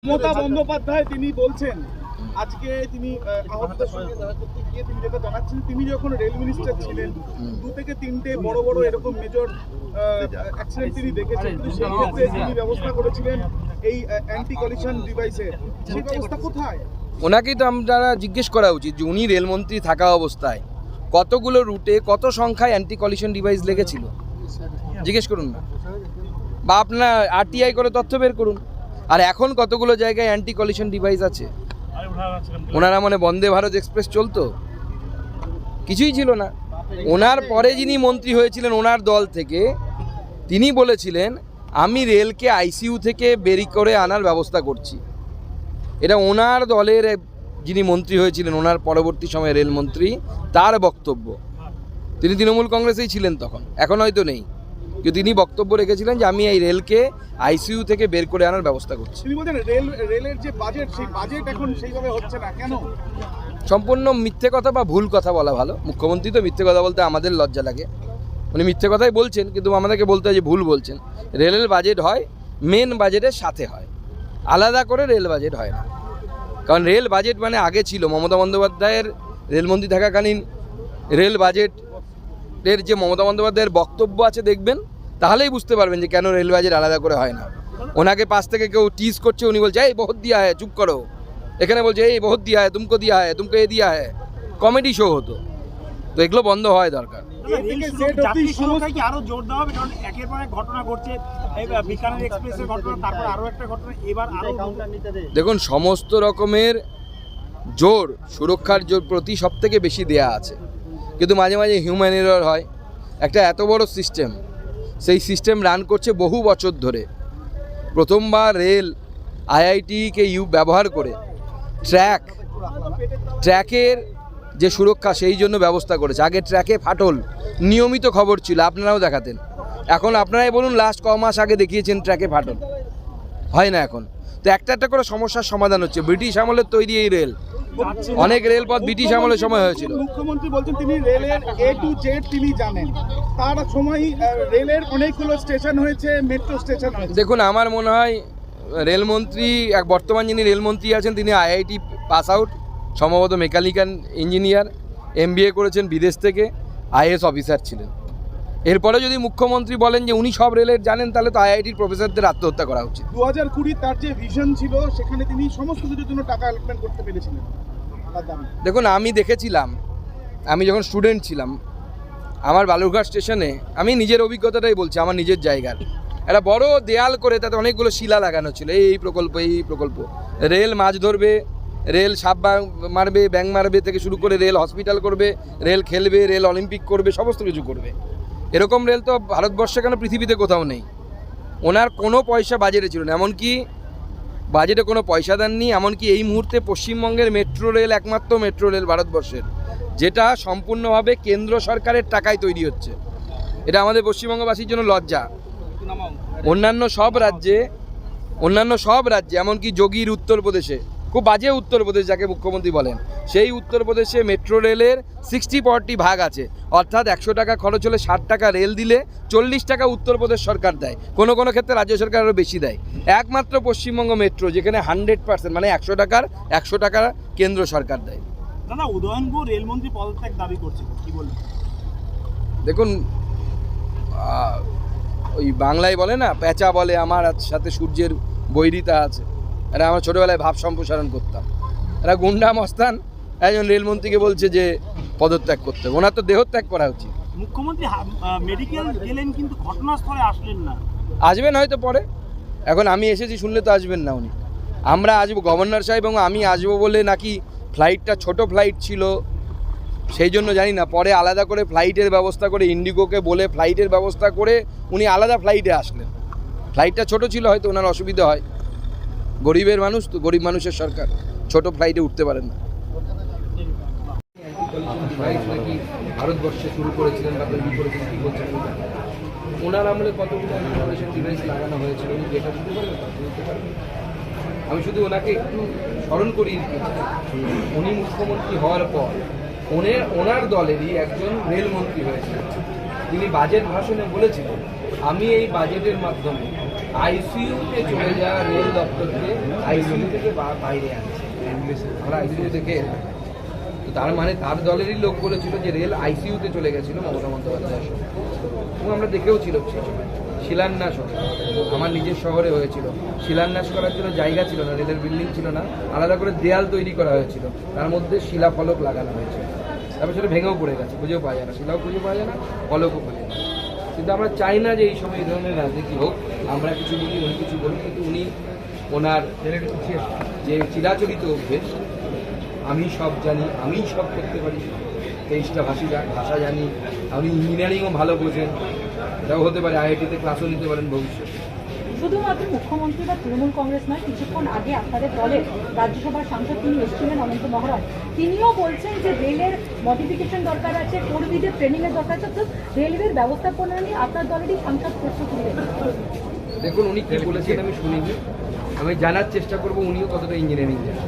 মমতা বন্দ্যোপাধ্যায় তিনি বলছেন আজকে তিনি আহতদের সঙ্গে দেখা করতে গিয়ে তিনি যেটা জানাচ্ছেন, তিনি যখন রেল মিনিস্টার ছিলেন 2 থেকে 3টে বড় বড় এরকম মেজর অ্যাক্সিডেন্ট তিনি দেখেছেন, কিন্তু সেই ক্ষেত্রে তিনি ব্যবস্থা করেছিলেন এই অ্যান্টি কলিশন ডিভাইসের। সেই ব্যবস্থা কোথায়? ওনাকেই তো আমরা জিজ্ঞেস করা উচিত যে উনি রেলমন্ত্রী থাকা অবস্থায় কতগুলো রুটে কত সংখ্যায় অ্যান্টি কলিশন ডিভাইস লেগেছিল জিজ্ঞেস করুন না, বা আপনার আরটিআই করে তথ্য বের করুন। আর এখন কতগুলো জায়গায় অ্যান্টি কলিশন ডিভাইস আছে? ওনারা মানে বন্দে ভারত এক্সপ্রেস চলতো? কিছুই ছিল না। ওনার পরে যিনি মন্ত্রী হয়েছিলেন ওনার দল থেকে, তিনি বলেছিলেন আমি রেলকে আইসিইউ থেকে বেরি করে আনার ব্যবস্থা করছি। এটা ওনার দলের যিনি মন্ত্রী হয়েছিলেন, ওনার পরবর্তী সময়ে রেলমন্ত্রী, তার বক্তব্য। তিনি তৃণমূল কংগ্রেসেই ছিলেন তখন, এখন হয়তো নেই, কিন্তু তিনি বক্তব্য রেখেছিলেন যে আমি এই রেলকে আইসিইউ থেকে বের করে আনার ব্যবস্থা করছি। তিনি বলেন রেলের যে বাজেট, সেই বাজেট এখন সেইভাবে হচ্ছে না কেন? সম্পূর্ণ মিথ্যে কথা বা ভুল কথা বলা ভালো। মুখ্যমন্ত্রী তো মিথ্যে কথা বলতে আমাদের লজ্জা লাগে। উনি মিথ্যে কথাই বলছেন, কিন্তু আমাদেরকে বলতে হয় যে ভুল বলছেন। রেলের বাজেট হয় মেন বাজেটের সাথে হয়, আলাদা করে রেল বাজেট হয় না। কারণ রেল বাজেট মানে আগে ছিল মমতা বন্দ্যোপাধ্যায়ের রেলমন্ত্রী থাকাকালীন রেল বাজেটের যে মমতা বন্দ্যোপাধ্যায়ের বক্তব্য আছে দেখবেন, তাহলেই বুঝতে পারবেন যে কেন রেল বাজেট আলাদা করে হয় না। ওনাকে পাশ থেকে কেউ টিজ করছে, উনি বলছে এই বহুত দিয়া হয়, চুপ করো। এখানে বলছে এই বহুত দিয়া হয়, তুমকো দিয়া হয়, তুমকো এ দিয়া হয়। কমেডি শো হতো, তো এগুলো বন্ধ হওয়াই দরকার। দেখুন, সমস্ত রকমের জোর সুরক্ষার জোর প্রতি সব থেকে বেশি দেয়া আছে, কিন্তু মাঝে মাঝে হিউম্যান এরর হয়। একটা এত বড় সিস্টেম, সেই সিস্টেম রান করছে বহু বছর ধরে। প্রথমবার রেল আইআইটিকে ব্যবহার করে ট্র্যাকের যে সুরক্ষা সেই জন্য ব্যবস্থা করেছে। আগে ট্র্যাকে ফাটল নিয়মিত খবর ছিল, আপনারাও দেখাতেন। এখন আপনারাই বলুন লাস্ট ক মাস আগে দেখিয়েছেন ট্র্যাকে ফাটল হয় না এখন। তো একটা একটা করে সমস্যার সমাধান হচ্ছে। ব্রিটিশ আমলের তৈরি এই রেল, অনেক রেলপথ ব্রিটিশ আমলের সময় হয়েছিল। মুখ্যমন্ত্রী বলছেন তিনি রেলের A to Z তিনি জানেন। তার সময় রেলের অনেকগুলো স্টেশন হয়েছে, মেট্রো স্টেশন হয়েছে। দেখুন, আমার মনে হয় রেলমন্ত্রী বর্তমান যিনি রেলমন্ত্রী আছেন তিনি আইআইটি পাস আউট, সম্ভবত মেকানিক্যাল ইঞ্জিনিয়ার, MBA করেছেন বিদেশ থেকে, IAS অফিসার ছিলেন। এরপরে যদি মুখ্যমন্ত্রী বলেন যে উনি সব রেলের জানেন, তাহলে তো আইআইটির প্রফেসরদের আত্মহত্যা করা উচিত। 2020 তার যে ভিশন ছিল, সেখানে তিনি সমস্ত কিছুর জন্য টাকা অ্যালটমেন্ট করতে পেরেছিলেন। দেখুন, আমি দেখেছিলাম, আমি যখন স্টুডেন্ট ছিলাম, আমার বালুরঘাট স্টেশনে, আমি নিজের অভিজ্ঞতাটাই বলছি, আমার নিজের জায়গার, একটা বড় দেয়াল করে তাতে অনেকগুলো শিলা লাগানো ছিল, এই প্রকল্প এই প্রকল্প। রেল মাছ ধরবে, রেল সাপ মারবে, ব্যাং মারবে থেকে শুরু করে রেল হসপিটাল করবে, রেল খেলবে, রেল অলিম্পিক করবে, সমস্ত কিছু করবে। এরকম রেল তো ভারতবর্ষে কেন পৃথিবীতে কোথাও নেই। ওনার কোনো পয়সা বাজেটে ছিল না, এমনকি বাজেটে কোনো পয়সা দেননি। এমনকি এই মুহূর্তে পশ্চিমবঙ্গের মেট্রো রেল একমাত্র মেট্রো রেল ভারতবর্ষের, যেটা সম্পূর্ণভাবে কেন্দ্র সরকারের টাকায় তৈরি হচ্ছে। এটা আমাদের পশ্চিমবঙ্গবাসীর জন্য লজ্জা। অন্যান্য সব রাজ্যে এমনকি যোগীর উত্তরপ্রদেশে, খুব বাজে উত্তরপ্রদেশ যাকে মুখ্যমন্ত্রী বলেন, সেই উত্তরপ্রদেশে মেট্রো রেলের 60-40 ভাগ আছে। অর্থাৎ 100 টাকা খরচ হলে 60 টাকা রেল দিলে 40 টাকা উত্তরপ্রদেশ সরকার দেয়, কোনো কোনো ক্ষেত্রে রাজ্য সরকার আরও বেশি দেয়। একমাত্র পশ্চিমবঙ্গ মেট্রো যেখানে 100% মানে 100 টাকা কেন্দ্র সরকার দেয়। দাদা, উদয়নপুর রেলমন্ত্রী পদত্যাগ দাবি করছে, কি বলবেন? দেখুন, ওই বাংলায় বলে না, পেঁচা বলে আমার সাথে সূর্যের বৈরিতা আছে। এটা আমরা ছোটোবেলায় ভাব সম্প্রসারণ করতাম। এরা গুন্ডা মস্তান একজন রেলমন্ত্রীকে বলছে যে পদত্যাগ করতে, ওনার তো দেহত্যাগ করা উচিত। মুখ্যমন্ত্রী মেডিকেল গেলেন, কিন্তু ঘটনাস্থলে আসলেন না। আসবেন হয়তো পরে, এখন আমি এসেছি শুনলে তো আসবেন না উনি। আমরা আসবো, গভর্নর সাহেব এবং আমি আসবো বলে নাকি ফ্লাইটটা ছোট ফ্লাইট ছিল সেই জন্য জানি না, পরে আলাদা করে ফ্লাইটের ব্যবস্থা করে ইন্ডিগোকে বলে ফ্লাইটের ব্যবস্থা করে উনি আলাদা ফ্লাইটে আসলেন। ফ্লাইটটা ছোট ছিল, হয়তো ওনার অসুবিধা হয়, গরিবের মানুষ তো, গরিব মানুষের সরকার, ছোট ফ্লাইটে উঠতে পারেন না। ভারতবর্ষে শুরু করেছিলেন বা তৈরি করেছিলেন, কি বলছেন? ওনার আমলে কতগুলো ইনফরমেশন ডিভাইস লাগানো হয়েছিল উনি যেটা শুরু করবেন। আমি শুধু ওনাকে একটু স্মরণ করি, উনি মুখ্যমন্ত্রী হওয়ার পর ওনার দলেরই একজন রেলমন্ত্রী হয়েছিলেন, তিনি বাজেট ভাষণে বলেছিলেন আমি এই বাজেটের মাধ্যমে আইসিইউতে চলে যাওয়া রেল দপ্তরকে আইসিইউ থেকে বাইরে আনছে। আমরা আইসিইউ থেকে এলাম। তো তার মানে তার দলেরই লোক বলেছিল যে রেল আইসিইউতে চলে গেছিল মমতা বন্দ্যোপাধ্যায়ের সঙ্গে, এবং আমরা দেখেও ছিল সেই সময় শিলান্যাস হতো। আমার নিজের শহরে হয়েছিল, শিলান্যাস করার জন্য জায়গা ছিল না, রেলের বিল্ডিং ছিল না, আলাদা করে দেয়াল তৈরি করা হয়েছিল, তার মধ্যে শিলাফলক লাগানো হয়েছিল। তারপর সেটা ভেঙেও পড়ে গেছে, খুঁজেও পাওয়া যায় না, শিলাও খুঁজে পাওয়া যায় না, ফলকও খুঁজে পাওয়া যায় না। কিন্তু আমরা চাই না যে এই সময় এই ধরনের রাজনীতি হোক, আমরা কিছু বলি উনি কিছু বলি, কিন্তু উনি ওনার যে চিরাচরিত অভ্যেস আমি সব জানি, আমি সব করতে পারি, 23টা ভাষা জানি, আপনি ইঞ্জিনিয়ারিংও ভালো বোঝেন, এটাও হতে পারে, আইআইটিতে ক্লাসও নিতে পারেন ভবিষ্যতে। শুধুমাত্র মুখ্যমন্ত্রী বা তৃণমূল কংগ্রেস নয়, কিছুক্ষণ আগে আপনাদের দলের রাজ্যসভার সাংসদ তিনি এসেছিলেন অনন্ত মহারাজ, তিনিও বলছেন যে রেলের মডিফিকেশন দরকার আছে, কর্মীদের ট্রেনিংয়ের দরকার আছে, তো রেলওয়ের ব্যবস্থাপনা নিয়ে আপনার দলেরই সাংসদ প্রস্তুত নেবেন। দেখুন উনি কি বলেছেন আমি শুনিনি, আমি জানার চেষ্টা করবো উনিও কতটা ইঞ্জিনিয়ারিং জানেন।